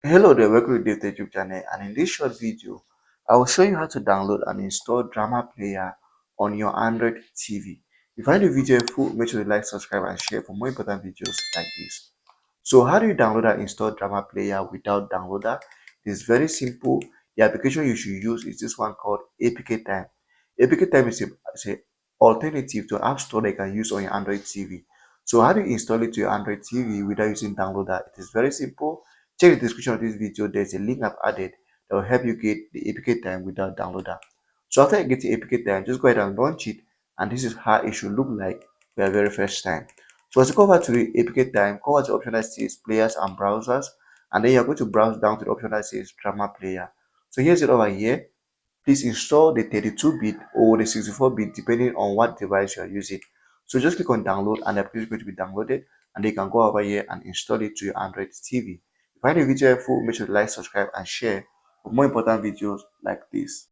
Hello there, welcome to DaveTech YouTube channel, and in this short video, I will show you how to download and install Drama Player on your Android TV. If you find the video helpful, make sure to like, subscribe, and share for more important videos like this. So, how do you download and install Drama Player without downloader? It's very simple. The application you should use is this one called APK Time. APK Time is a alternative to App Store that you can use on your Android TV. So, how do you install it to your Android TV without using downloader? It is very simple. Check the description of this video. There's a link I've added that will help you get the APK Time without downloader. So after you get the APK Time, just go ahead and launch it, and this is how it should look like for the very first time. So as you come over to the APK Time, come over to the option that says Players and Browsers, and then you're going to browse down to the option that says Drama Player. So here's it over here. Please install the 32-bit or the 64-bit depending on what device you are using. So just click on download, and the application is going to be downloaded, and you can go over here and install it to your Android TV. If you find the video helpful, make sure to like, subscribe, and share for more important videos like this.